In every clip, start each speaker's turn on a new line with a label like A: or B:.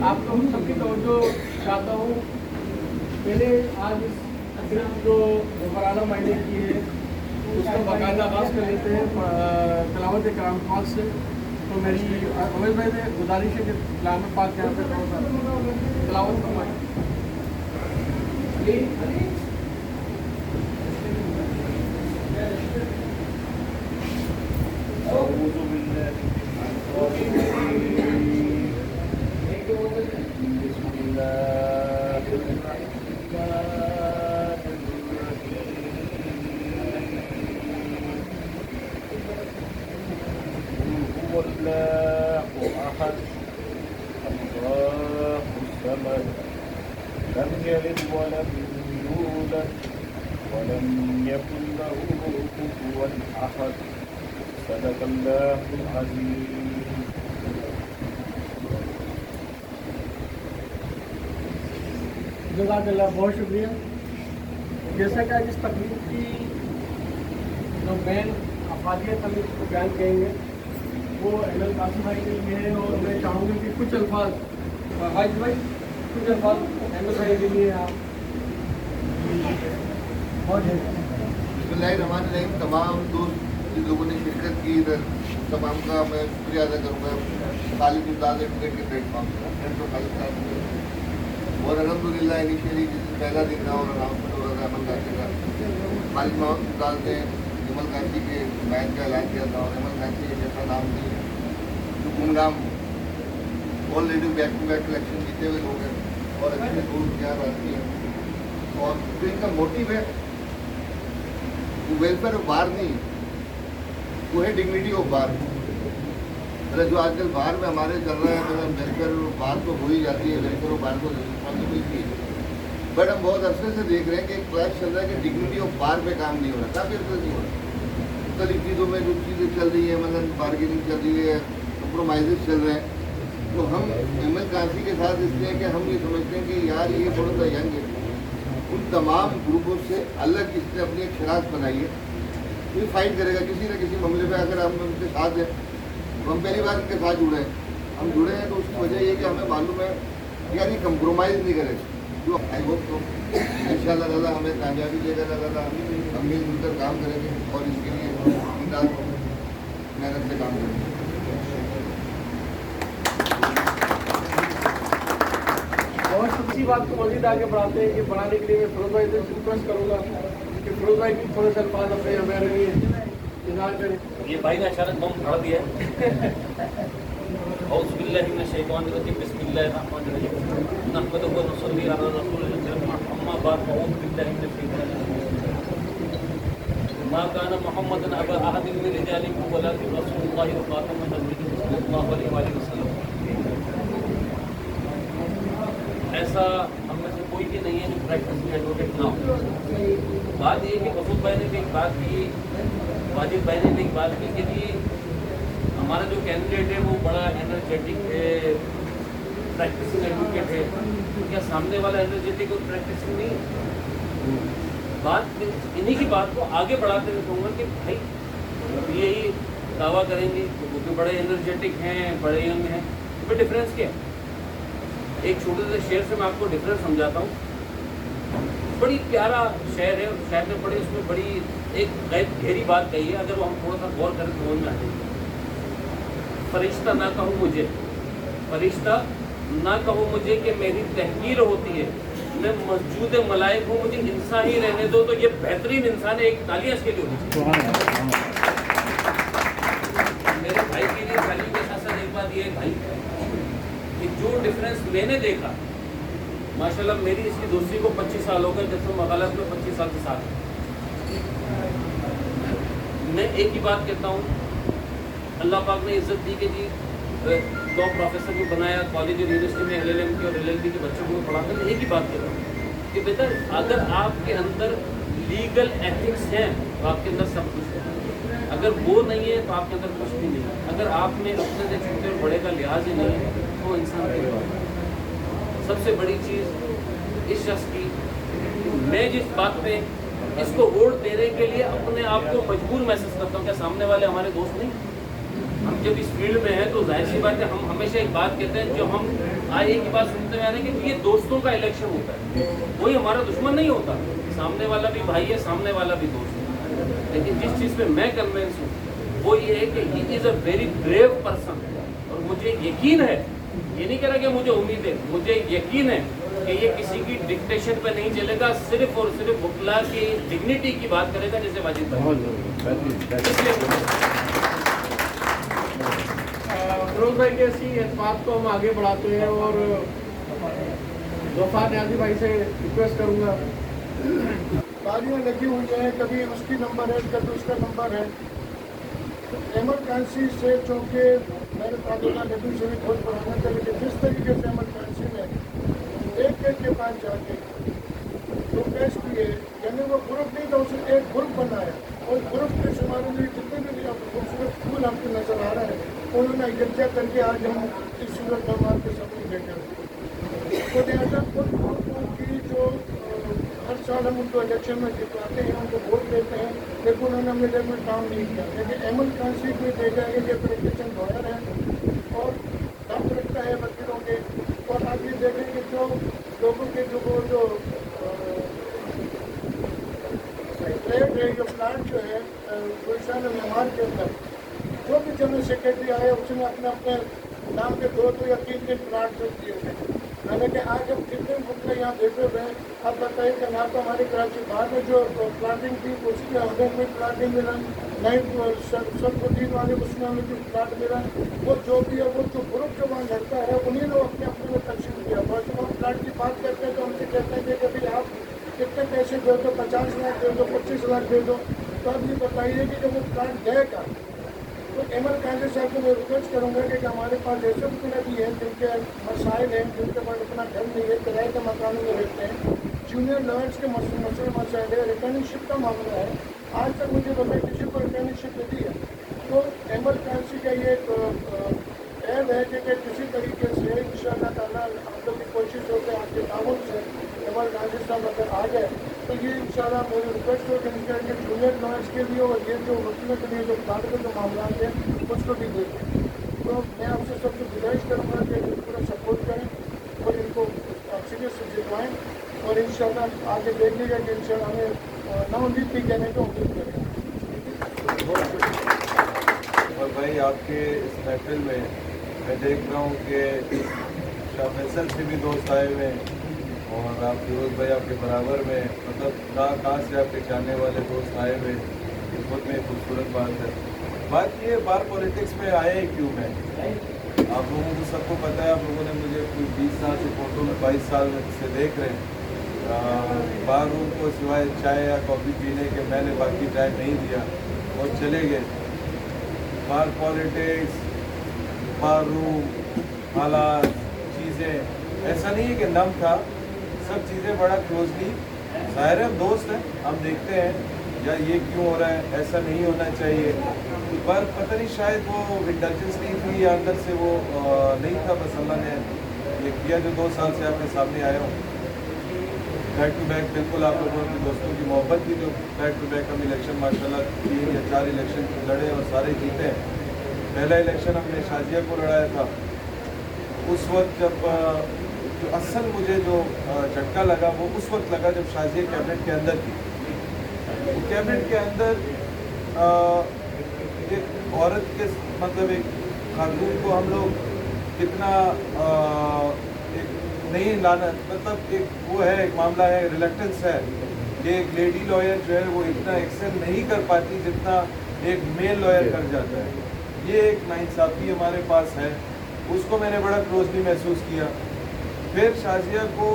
A: आप लोग सबकी तवज्जो चाहता हूँ। मैंने आज इस तकरीब जो मुफराना महीने की है उसका बाकायदा आगाज़ कर लेते हैं तिलावत कलाम पाक से। तो मेरी अवैध भाई से गुजारिश है कि कलाम पाक यहाँ पे थोड़ा सा तिलावत करवाएं।
B: لم يلد ولم يولد ولم يكن له كفوا أحد صدق الله العظيم.
A: जज़ाकल्लाह, बहुत शुक्रिया। जैसा कि आज इस तकरीब की जो मेन अफादियत हम इसको बयान करेंगे वो अहमद कासिम भाई के लिए है, और मैं चाहूँगी कि कुछ अल्फाज हाजिर भाई कुछ अल्फाज अहमद भाई के लिए आप
C: बिस्मिल्लाहिर्रहमानिर्रहीम। तमाम दोस्त जिन लोगों ने शिरकत की इधर तमाम का मैं शुक्रिया अदा करूँगा। खालिद इमदाद क्रिकेट के प्लेटफॉर्म और अलहमदुलिल्लाह इनिशियली जिस पहला दिन था और अनाउंसमेंट हो रहा था अमल काशी का, खालिद इमदाद ने अमल काशी के मैच का ऐलान किया था और अमल काशी जैसा नाम नहीं जो गुमनाम already back to back election जीते हुए लोग हैं और अच्छे दोस्त यहाँ रहती हैं। और जो इनका मोटिव है वो वेलफेयर ऑफ बार नहीं, वो है डिग्निटी ऑफ बार। मतलब जो आजकल बार में हमारे चल रहा है, मतलब वेलफेयर ऑफ बार तो हो ही जाती है, वेलफेयर ऑफ बार को रिस्पॉन्सिबिलिटी है, बट हम बहुत अरसे से देख रहे हैं कि एक क्लैश चल रहा है कि डिग्निटी ऑफ बार पे काम नहीं हो रहा, काफ़ी अरसे नहीं हो रहा। मुख्तलिफ चीज़ों में जो चीज़ें चल रही है, मतलब बार्गेनिंग चल रही है, कंप्रोमाइज़ चल रहे हैं, तो हम अहमद काशी के साथ इसलिए कि हम ये समझते हैं कि यार ये थोड़ा सा यंग है, उन तमाम ग्रुपों से अलग इसने अपनी एक शनाख्त बनाई है, ये फाइट करेगा किसी न किसी मामले पे। अगर हम उनके साथ हैं तो हम पहली बार उनके साथ जुड़े हैं, हम जुड़े हैं तो उसकी वजह ये कि हमें मालूम है कि यार ये कंप्रोमाइज़ नहीं करेगा। जो आई होप तो इंशाअल्लाह ताला हमें कामयाबी देगा, ताला हम मिलजुल कर काम करेंगे और इसके लिए मेहनत से काम करेंगे।
A: और सबसे बात को मजीद आगे बढ़ाते हैं कि बढ़ाने के लिए मैं फिरोज भाई से रिक्वेस्ट करूँगा कि फिरोज भाई भी थोड़े से अल्फाज अपने हमारे लिए इज़हार करें।
D: ये भाई ने अचानक बम फाड़ दिया। औज़ु बिल्लाहि मिनश शैतानिर रजीम, बिस्मिल्लाहिर रहमानिर रहीम, नहमदुहु व नसल्ली अला रसूलिल करीम, अम्मा बाद, औज़ु बिल्लाहि मिनश शैतानिर रजीम। मा काना मुहम्मदन अबा अहदिन मिन रिजालिकुम वलाकिन रसूलुल्लाहि व खातमुन नबिय्यीन सल्लल्लाहु अलैहि वसल्लम। ऐसा हम में से कोई भी नहीं है जो प्रैक्टिसिंग एडवोकेट ना हो। बात ये कि वसूल भाई ने भी एक बात की, वाजिद भाई ने भी एक बात की कि जी हमारा जो कैंडिडेट है वो बड़ा एनर्जेटिक है, प्रैक्टिसिंग एडवोकेट है, तो क्या सामने वाला एनर्जेटिक और प्रैक्टिसिंग नहीं है? बात इन्हीं की बात को आगे बढ़ाते हुए कहूँगा कि भाई यही दावा करेंगे क्योंकि बड़े एनर्जेटिक हैं, बड़े यंग हैं, तो डिफरेंस क्या है? एक छोटे से शेर से मैं आपको डिफरेंस समझाता हूँ। बड़ी प्यारा शेर है, शेर में बड़ी उसमें बड़ी एक गहरी बात कही है, अगर वो हम थोड़ा सा गौर करें तो समझ में आ जाएगी। फरिश्ता ना कहूँ मुझे, फरिश्ता ना कहो मुझे कि मेरी तहकीर होती है, मैं मस्जूद मलाइक हूँ, मुझे इंसान ही रहने दो, तो ये बेहतरीन इंसान है। एक तालियां इसके लिए होनी चाहिए। मेरे भाई के लिए ताली के साथ साथ एक बात ये है भाई कि जो डिफरेंस मैंने देखा, माशाल्लाह मेरी इसकी दोस्ती को 25 साल हो गए, जब से मगालत में 25 साल के साथ मैं एक ही बात कहता हूँ, अल्लाह पाक ने इज्जत दी कि जी लॉ प्रोफेसर को बनाया, कॉलेज और यूनिवर्सिटी में LLM के और LLB के बच्चों को पढ़ाकर। मैं एक ही बात कहता हूँ कि बेटा अगर आपके अंदर लीगल एथिक्स हैं तो आपके अंदर सब कुछ है, अगर वो नहीं है तो आपके अंदर कुछ भी नहीं है। अगर आप में अपने से छोटे और बड़े का लिहाज ही नहीं है तो इंसान की बात। सबसे बड़ी चीज़ इस शख्स की, मैं जिस बात पे इसको वोट देने के लिए अपने आप को मजबूर महसूस करता हूँ, क्या सामने वाले हमारे दोस्त नहीं? हम जब इस फील्ड में हैं तो जाहिर सी बात है हम हमेशा एक बात कहते हैं, जो हम आज एक ही बात सुनते हुए आ रहे हैं कि ये दोस्तों का इलेक्शन होता है, कोई हमारा दुश्मन नहीं होता, सामने वाला भी भाई है, सामने वाला भी दोस्त है। लेकिन जिस चीज़ पे मैं कन्विंस हूँ वो ये है कि he is a very brave person, और मुझे यकीन है, ये नहीं कह रहा कि मुझे उम्मीद है, मुझे यकीन है कि ये किसी की डिक्टेशन पे नहीं चलेगा, सिर्फ और सिर्फ वकला की डिग्निटी की बात करेगा, जैसे वाजिद भाई। इसलिए
A: फिरोज भाई की ऐसी इस बात को हम आगे बढ़ाते हैं और ज़फ़ार न्याज़ी भाई से रिक्वेस्ट करूँगा।
E: गाड़ियाँ लगी हुई हैं, कभी उसकी नंबर है, कभी उसका नंबर है। एमरजेंसी से चूँकि मेरे तालुका नबी से भी बहुत पुराना था, लेकिन जिस तरीके से एमरजेंसी में एक के पास जाके रिक्वेस्ट किए, यानी वो ग्रुप नहीं था, उसने एक ग्रुप बनाया और ग्रुप के हमारे लिए जितने भी खूबसूरत फूल आपको नजर आ रहा है उन्होंने इकट्ठा करके आज हम इस सूरत भगवान के सामने बैठे हैं। तो लिहाजा उन ग्रुपों की जो हर साल हम उनको इलेक्शन में जितवाते हैं, उनको वोट देते हैं, लेकिन उन्होंने अपने लिए कोई काम नहीं किया। लेकिन एमरजेंसी में देखा है कि प्रोटेक्शन लॉयर है और दम रखता है वकीलों के, और आप ये देखें कि जो लोगों के जो ट्रेड है, जो प्लांट जो है गुलशान मेहमान के अंदर, जो भी जनरल सेक्रेटरी आए उसने अपने अपने नाम के 2 या 3 प्लांट जो दिए थे। मैंने कहा आज हम कितने मुद्दे यहाँ देखे हुए हैं, आप बताइए कि ना तो हमारे कराची बाहर में जो प्लांटिंग थी उसमें हमें कोई प्लांटिंग मिला नहीं, सरपदीन वाले उसमें हमें कोई प्लांट मिला। वो जो भी है वो जो ग्रुप जो वहाँ लड़ता है उन्हीं ने अपने अपने में तकसीम किया। और जब हम प्लांट की बात करते हैं तो हमसे कहते हैं कि भाई आप कितने पैसे दे दो, 50 लाख दे दो, 25 लाख दे दो, तो आप ये बताइए कि जब वो प्लांट देगा तो एमरजेंसी साहब को मैं रिक्वेस्ट करूँगा कि हमारे पास ऐसे वकील भी हैं जिनके मसाइल हैं, जिनके पास अपना घर नहीं है, किराए के मकानों में रहते हैं, जूनियर लॉयर्स के मसाइल है, रिटर्नशिप का मामला है। आज तक मुझे पता किसी को रिटर्नशिप नहीं है। तो एमरजेंसी का ये ऐड है कि किसी तरीके से इंशाअल्लाह ताला हम लोग की कोशिश हो कि आपके ताउन से एमरजेंसी साहब अगर आ गए तो ये इंशाअल्लाह मेरी रिक्वेस्ट हो कि इनके जूनियर लॉयर्स के लिए और ये जो वकीलों के लिए जो प्लांट के जो मामला है उसको भी देखें। तो मैं आपसे सबसे गुजारिश करूँगा कि पूरा सपोर्ट करें और इनको सीरियस से जितवाएँ, और इंशाअल्लाह आगे देखिएगा कि इंशाअल्लाह हमें ना उम्मीद भी कहने को उम्मीद करें।
F: और भाई आपके इस महफिल में मैं देख रहा हूँ कि शाह फैसल से भी दोस्त आए हुए हैं, और आप फिरोज भाई आपके बराबर में, मतलब कहाँ से आपके चाहने वाले दोस्त आए हुए, ये बहुत में खूबसूरत बात है। बात ये बार पॉलिटिक्स में आए ही क्यों मैं, आप लोगों को सबको पता है, आप लोगों ने मुझे कोई 20 साल से फोटो में 22 साल से देख रहे हैं। बार रूम को सिवाय चाय या कॉफ़ी पीने के मैंने बाकी टाइम नहीं दिया और चले गए। बार पॉलिटिक्स, बार रूम, हालात, चीज़ें, ऐसा नहीं है कि नम था, सब चीज़ें बड़ा क्लोजली, ज़ाहिर है हम दोस्त हैं, हम देखते हैं या ये क्यों हो रहा है, ऐसा नहीं होना चाहिए, पर पता नहीं शायद वो इंटेलिजेंस नहीं थी या अंदर से वो नहीं था, बस अल्लाह ने ये किया जो 2 साल से आपके सामने आया हूँ। बैक टू बैक बिल्कुल आप लोगों की दोस्तों की मोहब्बत थी, जो बैक टू बैक हम इलेक्शन माशाल्लाह 3 या 4 इलेक्शन लड़े और सारे जीते। पहला इलेक्शन हमने शाजिया को लड़ाया था, उस वक्त जब जो असल मुझे जो झटका लगा वो उस वक्त लगा जब शाजिया कैबिनेट के अंदर थी। तो कैबिनेट के अंदर एक औरत के मतलब एक खातून को हम लोग कितना एक नहीं लाना, मतलब एक वो है, एक मामला है, रिलेक्टेंस है कि एक लेडी लॉयर जो है वो इतना एक्सेल नहीं कर पाती जितना एक मेल लॉयर कर जाता है। ये एक नाइंसाफ़ी हमारे पास है, उसको मैंने बड़ा क्लोजली महसूस किया। फिर शाजिया को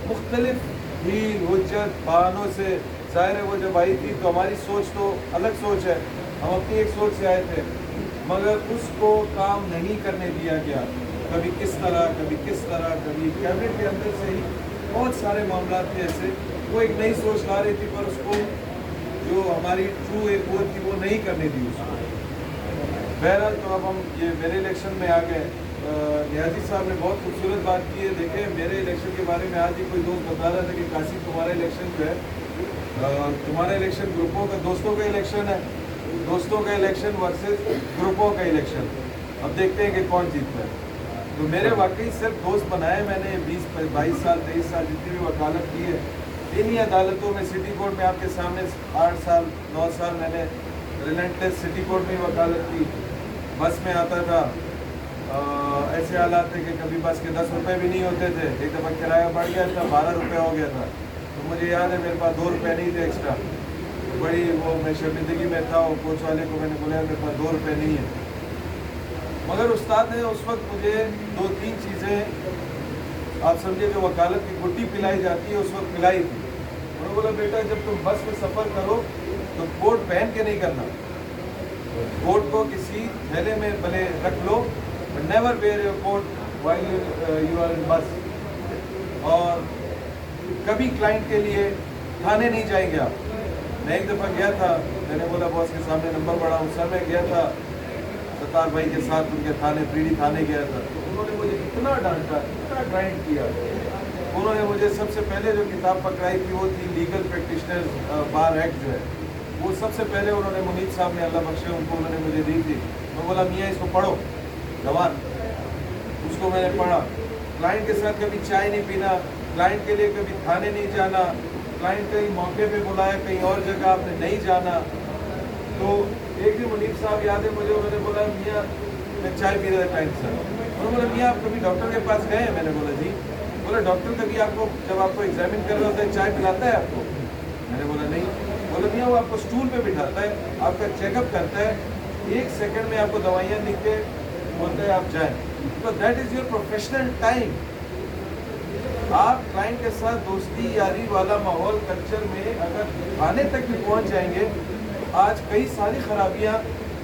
F: मुख्तलिफ हील हुज्जत बहानों से, ज़ाहिर है वो जब आई थी तो हमारी सोच तो अलग सोच है, हम अपनी एक सोच से आए थे, मगर उसको काम नहीं करने दिया गया। कभी किस तरह, कभी किस तरह, कभी कैबिनेट के अंदर से ही बहुत सारे मामला थे ऐसे, वो एक नई सोच ला रही थी पर उसको जो हमारी ट्रू एक वो थी वो नहीं करने दी उसको। बहरहाल तो अब हम ये मेरे इलेक्शन में आ गए। न्याजी साहब ने बहुत खूबसूरत बात की है। देखें मेरे इलेक्शन के बारे में आज ही कोई दोस्त बता रहा था कि कासिम तुम्हारा इलेक्शन जो है, तुम्हारा इलेक्शन ग्रुपों का, दोस्तों का इलेक्शन है, दोस्तों का इलेक्शन वर्सेस ग्रुपों का इलेक्शन। अब देखते हैं कि कौन जीतता है। तो मेरे वाकई सिर्फ दोस्त बनाए मैंने 20-22 साल 23 साल जितनी भी वकालत की है इन्हीं अदालतों में। सिटी कोर्ट में आपके सामने 8 साल 9 साल मैंने रिलेंटलेस सिटी कोर्ट में वकालत की। बस में आता था, ऐसे हालात थे कि कभी बस के 10 रुपये भी नहीं होते थे। एक दफ़ा किराया बढ़ गया था, 12 रुपये हो गया था। तो मुझे याद है मेरे पास 2 रुपये नहीं थे एक्स्ट्रा। बड़ी वो मैं शर्मिंदगी में था और कोच वाले को मैंने बोला मेरे पास 2 रुपये नहीं है। मगर उस्ताद ने उस वक्त मुझे 2-3 चीज़ें आप समझिए कि वकालत की गुट्टी पिलाई जाती है उस वक्त पिलाई थी। उन्होंने बोला बेटा जब तुम बस में सफ़र करो तो कोट पहन के नहीं करना, कोट को किसी थैले में भले रख लो, but never wear your coat while you are in bus. और कभी क्लाइंट के लिए थाने नहीं जाएंगे आप। मैं एक दफ़ा गया था, मैंने बोला बॉस के सामने नंबर पढ़ा, उस समय गया था सत्तार भाई के साथ उनके थाने पीढ़ी थाने गया था। तो उन्होंने मुझे इतना डांटा, इतना ग्राइंड किया। उन्होंने मुझे सबसे पहले जो किताब पकड़ाई थी वो थी लीगल प्रैक्टिशनर बार एक्ट जो है, वो सबसे पहले उन्होंने मुनीब साहब ने अल्लाह बख्शे उनको उन्होंने मुझे दी थी। मैं बोला मियाँ इसको पढ़ो जवान, उसको मैंने पढ़ा। क्लाइंट के साथ कभी चाय नहीं पीना, क्लाइंट के लिए कभी थाने नहीं जाना, क्लाइंट कहीं मौके पे बुलाया कहीं और जगह आपने नहीं जाना। तो एक दिन मुनीब साहब याद है मुझे, उन्होंने बोला मियाँ मैं चाय पी रहा था क्लाइंट से, उन्होंने बोला मियाँ आप कभी डॉक्टर के पास गए हैं? मैंने बोला जी। बोला डॉक्टर कभी आपको जब आपको एग्जामिन कर रहे होते हैं चाय पिलाता है आपको? मैंने बोला नहीं। बोला मियाँ वो आपको स्टूल पे बिठाता है, आपका चेकअप करता है, 1 सेकंड में आपको दवाइयाँ लिख के बोलता है आप जाएँ। तो that is your professional time. आप क्लाइंट के साथ दोस्ती यारी वाला माहौल कल्चर में अगर आने तक भी पहुंच जाएंगे, आज कई सारी खराबियां,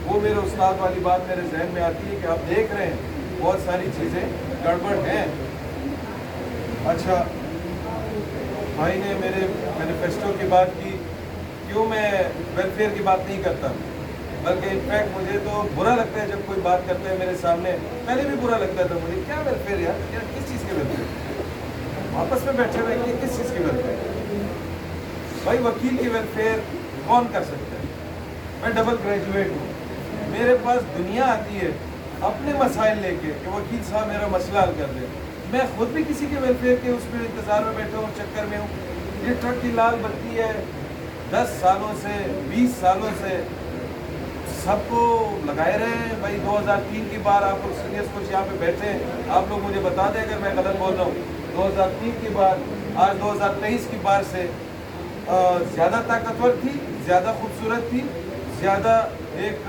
F: वो मेरे उस्ताद वाली बात मेरे जहन में आती है कि आप देख रहे हैं बहुत सारी चीज़ें गड़बड़ हैं। अच्छा भाई ने मेरे मैनिफेस्टो की बात की, क्यों मैं वेलफेयर की बात नहीं करता, बल्कि इनफैक्ट मुझे तो बुरा लगता है जब कोई बात करता है मेरे सामने। पहले भी बुरा लगता था मुझे, क्या वेलफेयर यार, किस चीज़ के वेलफेयर, आपस में बैठे हुए कि किस चीज़ की वेलफेयर? भाई वकील की वेलफेयर कौन कर सकता है? मैं डबल ग्रेजुएट हूँ, मेरे पास दुनिया आती है अपने मसाइल लेके कि वकील साहब मेरा मसला हल कर दे। मैं खुद भी किसी के वेलफेयर के उसमें इंतज़ार में बैठा हूँ, चक्कर में हूँ। ये ट्रक की लाल बत्ती है 10 सालों से 20 सालों से सबको लगाए रहे हैं। भाई 2003 की बार आप लोग सीनियर्स कुछ यहाँ पे बैठे हैं, आप लोग मुझे बता दें अगर मैं गलत बोल रहा हूँ। 2003 की बार आज 2023 की बार से ज़्यादा ताकतवर थी, ज़्यादा खूबसूरत थी, ज़्यादा एक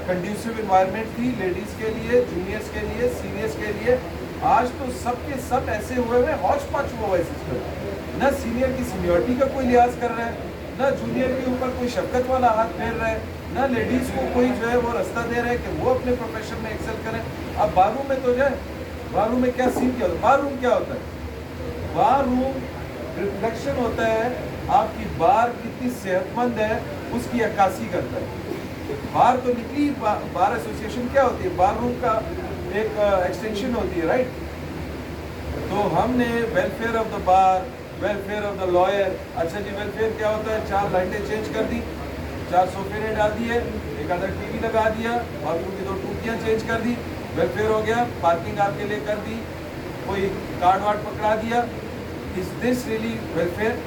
F: कंड्यूसिव इन्वायरमेंट थी लेडीज़ के लिए, जूनियर्स के लिए, सीनियर्स के लिए। आज तो सब के सब ऐसे हुए हुए हौच पाच हुआ हुआ है सिस्टम। न सीनियर की सीनियरिटी का कोई लिहाज कर रहा है, न जूनियर के ऊपर कोई शफकत वाला हाथ फेर रहा है, न लेडीज़ को कोई जो है वो रास्ता दे रहा है कि वो अपने प्रोफेशन में एक्सेल करें। अब बार में तो जाए, बार में क्या सीन क्या होता है? बार रूम क्या होता है? बार रूम रिफ्लेक्शन होता है आपकी बार कितनी सेहतमंद है उसकी अक्कासी करता है। बार तो निकली, बार एसोसिएशन क्या होती है? बार रूम का एक एक्सटेंशन होती है, राइट? तो हमने welfare of the bar, welfare of the lawyer. अच्छा जी वेलफेयर क्या होता है? 4 लाइटें चेंज कर दी, 4 सोफे ने डाल दिए, एक आधा टीवी लगा दिया, बाथरूम की 2 टूटियाँ चेंज कर दी, वेलफेयर हो गया। पार्किंग आपके लिए कर दी, कोई कार्ड वार्ड पकड़ा दिया। Is this really welfare?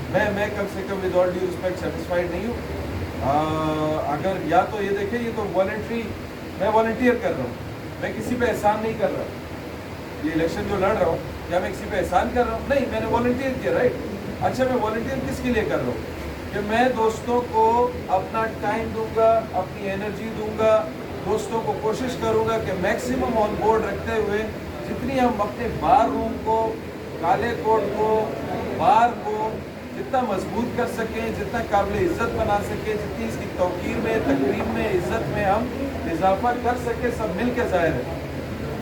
F: मैं कम से come with all due respect satisfied नहीं हूँ। अगर या तो ये देखें, ये तो वॉलंटरी, मैं वॉलंटियर कर रहा हूँ, मैं किसी पे एहसान नहीं कर रहा। ये इलेक्शन जो लड़ रहा हूँ क्या मैं किसी पे एहसान कर रहा हूँ? नहीं, मैंने वॉलंटियर किया, राइट? अच्छा मैं वॉलंटियर किसके लिए कर रहा हूँ? कि मैं दोस्तों को अपना टाइम दूंगा, अपनी एनर्जी दूंगा, दोस्तों को कोशिश करूंगा कि मैक्सिमम ऑन बोर्ड रखते हुए जितनी हम अपने बार रूम को, काले कोट को, बार को जितना मजबूत कर सकें, जितना काबिल इज़्ज़त बना सकें, जितनी इसकी तौकीर में, तकरीम में, इज़्ज़त में हम इजाफा कर सकें, सब मिल के ज़ाहिर है।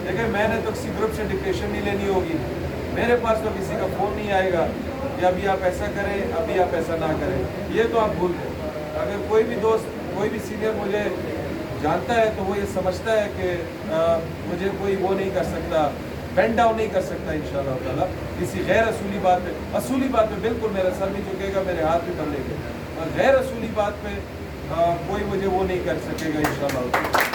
F: देखिए मैंने तो किसी ग्रुप से डिक्टेशन नहीं लेनी होगी, मेरे पास तो किसी का फ़ोन नहीं आएगा कि अभी आप ऐसा करें, अभी आप ऐसा ना करें। ये तो आप भूल गए। अगर कोई भी दोस्त, कोई भी सीनियर मुझे जानता है तो वो ये समझता है कि मुझे कोई वो नहीं कर सकता, बेंड डाउन नहीं कर सकता इंशाअल्लाह ताला किसी गैर असूली बात पे। असूली बात पे बिल्कुल मेरा सर भी झुकेगा, मेरे हाथ भी बंधेंगे, और गैर असूली बात पे कोई मुझे वो नहीं कर सकेगा इंशाअल्लाह।